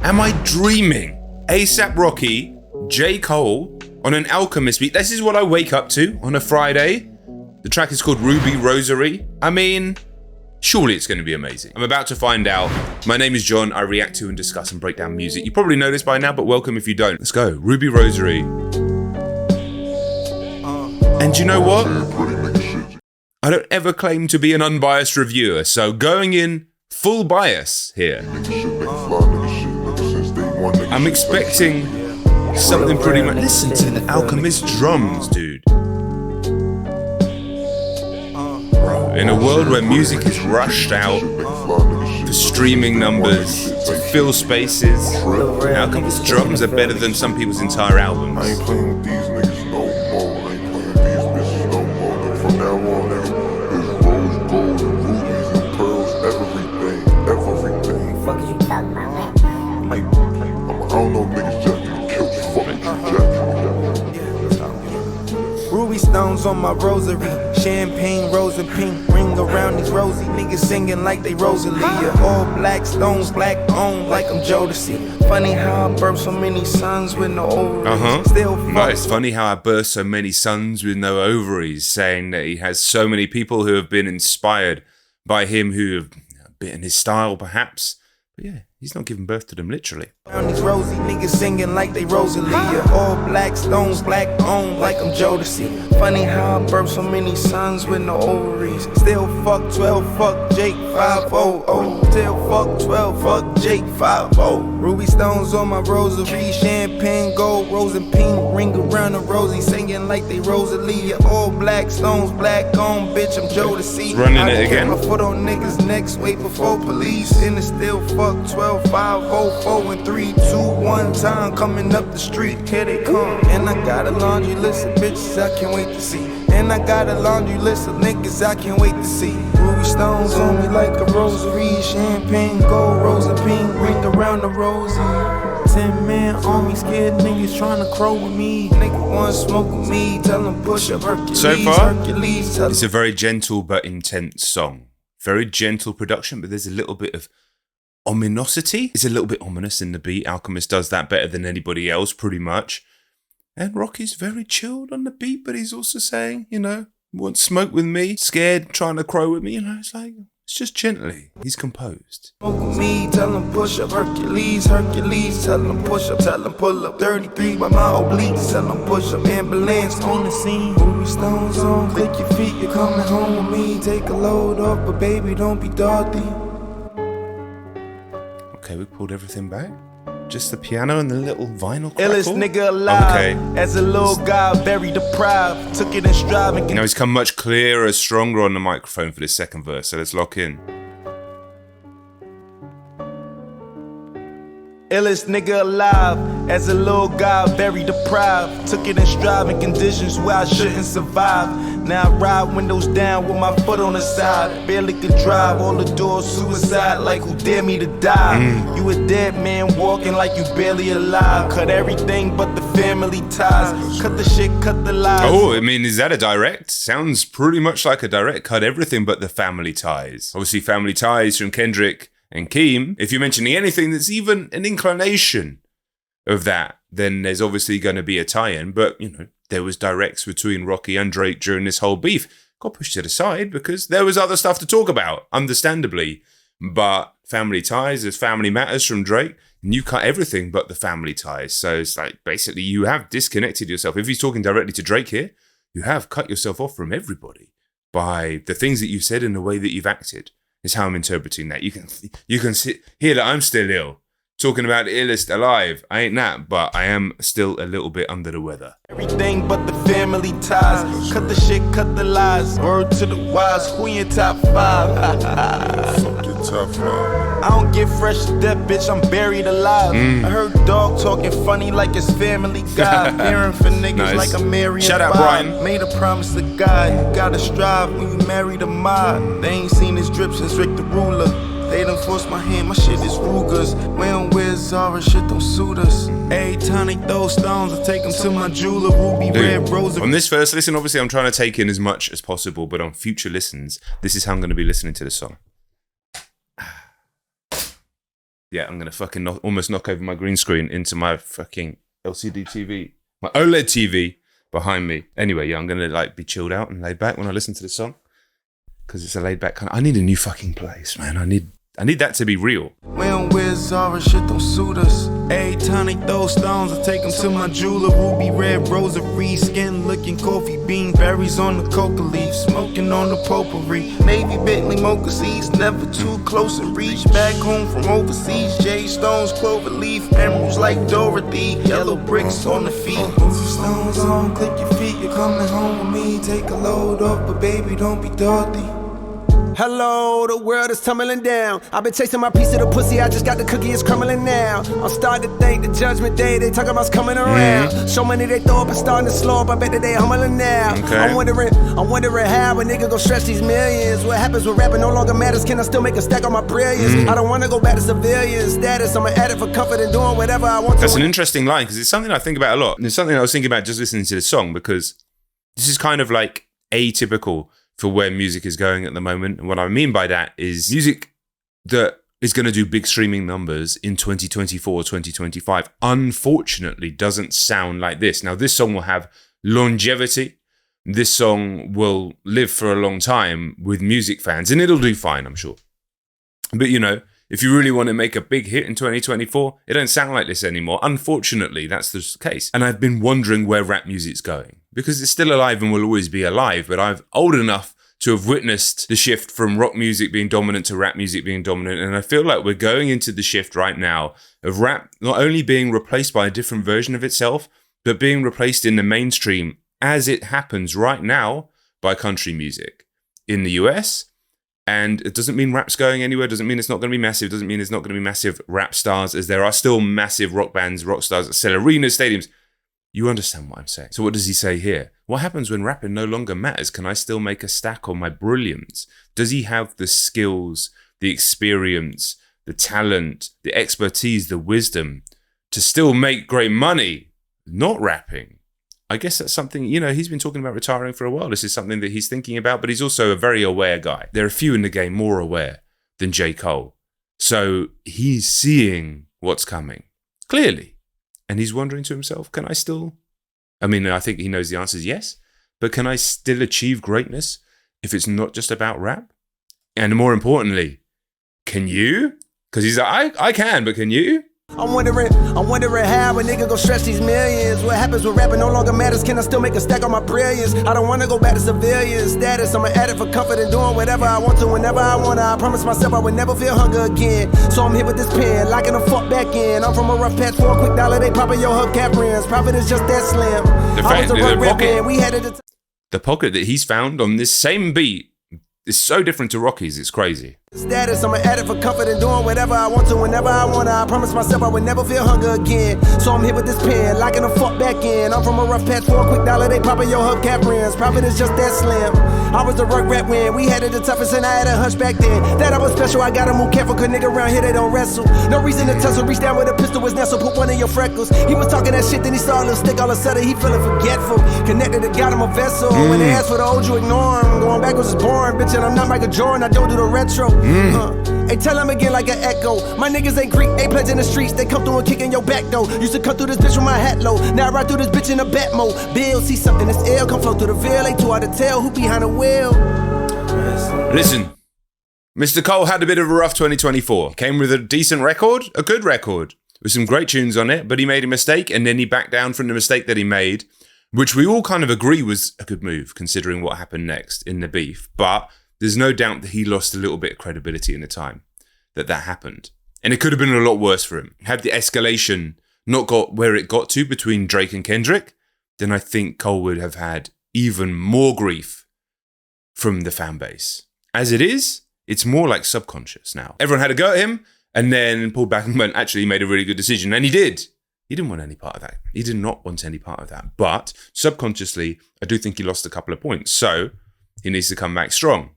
Am I dreaming? A$AP Rocky, J.Cole on an Alchemist beat. This is what I wake up to on a Friday. The track is called Rosary. I mean, surely it's going to be amazing. I'm about to find out. My name is John. I react to and discuss and break down music. You probably know this by now, but welcome if you don't. Let's go. Rosary. And you know what? I don't ever claim to be an unbiased reviewer, so going in full bias here. I'm expecting something pretty much. Listen to the Alchemist drums, dude. Bro, in a world where music is rushed out for streaming numbers, to fill spaces, Alchemist drums are better than some people's entire albums. I ain't playing with these niggas no more. I ain't playing with these bitches no more. From now on, it's rose gold and rubies and pearls, everything. Fuck is you talking about, man? I don't know niggas just need to kill fucking Ruby stones on my rosary, champagne, rose and pink, ring around these rosy niggas singing like they Rosalie. All black stones, black on like I'm Jodeci. Funny how I birthed so many sons with no ovaries. Still It's funny how I birthed so many sons with no ovaries, saying that he has so many people who have been inspired by him who have bitten his style, perhaps. But yeah, he's not giving birth to them literally. These rosy niggas singing like they Rosalie. All black stones, black on like I'm Jodeci. Funny how I birthed so many sons with no ovaries. Still fuck 12, fuck Jake 500. Still fuck 12, fuck Jake 50. Ruby stones on my rosary, champagne, gold, rose and pink, ring around the rosy, singing like they Rosalie. All black stones, black on, bitch, I'm Jodeci. Running it again. My foot on niggas' necks, wait before police. And it's still fuck 12, 5, 4, and 3, 2, 1 time coming up the street. Here they come. And I got a laundry list of bitches I can't wait to see. And I got a laundry list of niggas I can't wait to see. Ruby stones on me like a rosary, champagne, gold, rose and pink, ring around the rosy. 10 man on me, scared niggas trying to crow with me. Nigga want smoke with me, tell them push up Hercules. So far, Hercules, it's a very gentle but intense song. Very gentle production, but there's a little bit of ominosity. It's a little bit ominous in the beat. Alchemist does that better than anybody else, pretty much. And Rocky's very chilled on the beat, but he's also saying, you know, want smoke with me, scared, trying to crow with me, you know, it's like, it's just gently. He's composed. Smoke with me, tell them push up Hercules, Hercules, tell them push up, tell them pull up 33 by my obliques, tell them push up, ambulance on the scene. Ruby stones on, click your feet, you're coming home with me, take a load off, but baby, don't be Dorothy. Okay, we pulled everything back. Just the piano and the little vinyl crackle. Illest nigga alive, as a little guy, very deprived, took it in stride and now he's come much clearer, stronger on the microphone for this second verse, so let's lock in. Illest nigga alive, as a little guy, very deprived. Took it in stride in conditions where I shouldn't survive. Now I ride windows down with my foot on the side. Barely could drive, all the doors suicide, like who dare me to die? You a dead man walking like you barely alive. Cut everything but the family ties. Cut the shit, cut the lies. Oh, I mean, is that a direct? Sounds pretty much like a direct. Cut everything but the family ties. Obviously, family ties from Kendrick and Keem. If you're mentioning anything that's even an inclination of that, then there's obviously going to be a tie-in. But, you know, there was directs between Rocky and Drake during this whole beef. Got pushed to the side because there was other stuff to talk about, understandably. But family ties, there's family matters from Drake. And you cut everything but the family ties. So it's like, basically, you have disconnected yourself. If he's talking directly to Drake here, you have cut yourself off from everybody by the things that you've said and the way that you've acted. Is how I'm interpreting that. You can hear that I'm still ill. Talking about the illest alive. I ain't that, but I am still a little bit under the weather. Everything but the family ties. Cut the shit, cut the lies. Word to the wise, who in your top 5? Fuck your top 5. I don't get fresh to death, bitch, I'm buried alive. I heard dog talking funny like his family guy. Caring for niggas Nice. like a Mary. Shout out Brian. Made a promise to God, you gotta strive when you marry the mob. They ain't seen his drip since Rick the Ruler. They done forced my hand, my shit is Ruger's. We don't wear Zara, shit don't suit us. Every time they throw stones, I take them to my jeweler, ruby red rose. On this first listen, obviously I'm trying to take in as much as possible, but on future listens, this is how I'm going to be listening to the song. Yeah, I'm going to fucking almost knock over my green screen into my fucking LCD TV. My OLED TV behind me. Anyway, yeah, I'm going to like be chilled out and laid back when I listen to this song. Because it's a laid back kind of... I need a new fucking place, man. I need that to be real. When we're sorry, shit don't suit us. Every time they throw stones, I take them to my jeweler. Ruby red rosary, skin looking coffee bean, berries on the coca leaf, smoking on the potpourri. Navy Bentley mocha seeds, never too close in reach. Back home from overseas, J stones, clover leaf, emeralds like Dorothy, yellow bricks on the feet. Put some stones on, click your feet, you're coming home with me. Take a load off, but baby, don't be Dorothy. Hello, the world is tumbling down. I've been chasing my piece of the pussy, I just got the cookie, it's crumbling now. I'm starting to think the judgment day, they talking about coming around. So many they throw up and starting to slow up, I bet that they humbling now. Okay. I'm wondering how a nigga go stretch these millions. What happens when rapping no longer matters, can I still make a stack on my brilliance? I don't wanna go back to civilian status, I'm an addict for comfort and doing whatever I want to. That's an interesting line, because it's something I think about a lot. And it's something I was thinking about just listening to this song, because this is kind of like atypical for where music is going at the moment. And what I mean by that is music that is going to do big streaming numbers in 2024, 2025, unfortunately doesn't sound like this. Now, this song will have longevity. This song will live for a long time with music fans, and it'll do fine, I'm sure. But, you know, if you really want to make a big hit in 2024, it don't sound like this anymore. Unfortunately, that's the case. And I've been wondering where rap music's going, because it's still alive and will always be alive, but I'm old enough to have witnessed the shift from rock music being dominant to rap music being dominant. And I feel like we're going into the shift right now of rap not only being replaced by a different version of itself, but being replaced in the mainstream as it happens right now by country music in the US. And it doesn't mean rap's going anywhere, doesn't mean it's not going to be massive, doesn't mean there's not going to be massive rap stars, as there are still massive rock bands, rock stars that sell arenas, stadiums. You understand what I'm saying. So what does he say here? What happens when rapping no longer matters? Can I still make a stack on my brilliance? Does he have the skills, the experience, the talent, the expertise, the wisdom to still make great money not rapping? I guess that's something, you know, he's been talking about retiring for a while. This is something that he's thinking about, but he's also a very aware guy. There are few in the game more aware than J.Cole. So he's seeing what's coming, clearly. And he's wondering to himself, can I still... I mean, I think he knows the answer is yes, but can I still achieve greatness if it's not just about rap? And more importantly, can you? Because he's like, I can, but can you? I'm wondering how a nigga go stretch these millions. What happens when rapping no longer matters, can I still make a stack on my brilliance? I don't wanna go back to civilian status, I'm an addict for comfort and doing whatever I want to whenever I want to. I promise myself I would never feel hunger again. So I'm here with this pen, locking the fuck back in. I'm from a rough patch for a quick dollar, they popping your hubcap rims. Profit is just that slim. The pocket that he's found on this same beat is so different to Rocky's, it's crazy. Status, I'm an addict for comfort and doing whatever I want to whenever I want to. I promise myself I would never feel hunger again. So I'm here with this pen, locking the fuck back in. I'm from a rough patch for a quick dollar, they popping your hubcap rims. Profit is just that slim. I was the rug rat when we had it the toughest and I had a hunch back then. That I was special, I gotta move careful, cause nigga around here they don't wrestle. No reason to tussle, reach down with a pistol was nestle, put one in your freckles. He was talking that shit, then he saw a little stick, all of a sudden he feeling forgetful. Connected to got him a vessel. When they ask for the old, you ignore him. Going backwards is boring, bitch, and I'm not Michael Jordan, I don't do the retro. Hey, tell him again like an echo. My niggas ain't Greek, ain't pledging the streets. They come through and kick in your back door. Used to come through this bitch with my hat low. Now I ride through this bitch in a bat mode. Bill, see something that's ill, come flow through the veil. Ain't too hard to tell who behind the wheel. Listen, Mr. Cole had a bit of a rough 2024. Came with a decent record, a good record, with some great tunes on it, but he made a mistake and then he backed down from the mistake that he made, which we all kind of agree was a good move considering what happened next in the beef. But there's no doubt that he lost a little bit of credibility in the time that happened. And it could have been a lot worse for him. Had the escalation not got where it got to between Drake and Kendrick, then I think Cole would have had even more grief from the fan base. As it is, it's more like subconscious now. Everyone had a go at him and then pulled back and went, actually, he made a really good decision. And he did. He didn't want any part of that. He did not want any part of that. But subconsciously, I do think he lost a couple of points. So he needs to come back strong.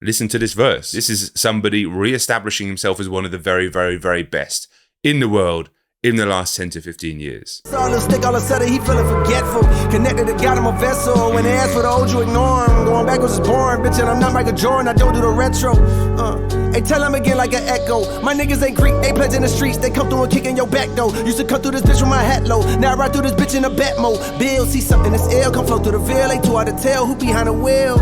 Listen to this verse. This is somebody re-establishing himself as one of the very, very, very best in the world in the last 10 to 15 years. Saw a little stick all of a sudden, he feeling forgetful. Connected to God, I'm a vessel. When they ask for the old, you ignore him. Going backwards is boring, bitch, and I'm not Michael Jordan, I don't do the retro. Hey, tell him again like an echo. My niggas ain't Greek, they pledge in the streets. They come through and kick in your back door. Used to come through this bitch with my hat low. Now I ride through this bitch in a bat mode. Bill, see something that's ill, come flow through the veil. Ain't too hard to tell who behind the wheel.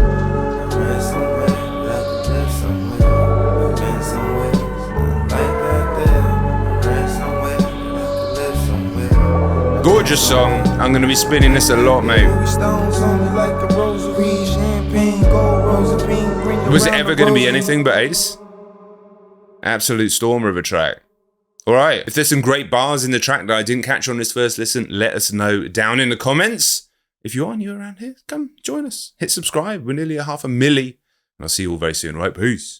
Gorgeous song. I'm going to be spinning this a lot, mate. Stones on me like a rosary, champagne, gold, rosy pink, bring it Was it round ever the going to be rosary. anything but ace? Absolute stormer of a track. All right. If there's some great bars in the track that I didn't catch on this first listen, let us know down in the comments. If you are new around here, come join us. Hit subscribe. We're nearly at 500,000. And I'll see you all very soon. Right, peace.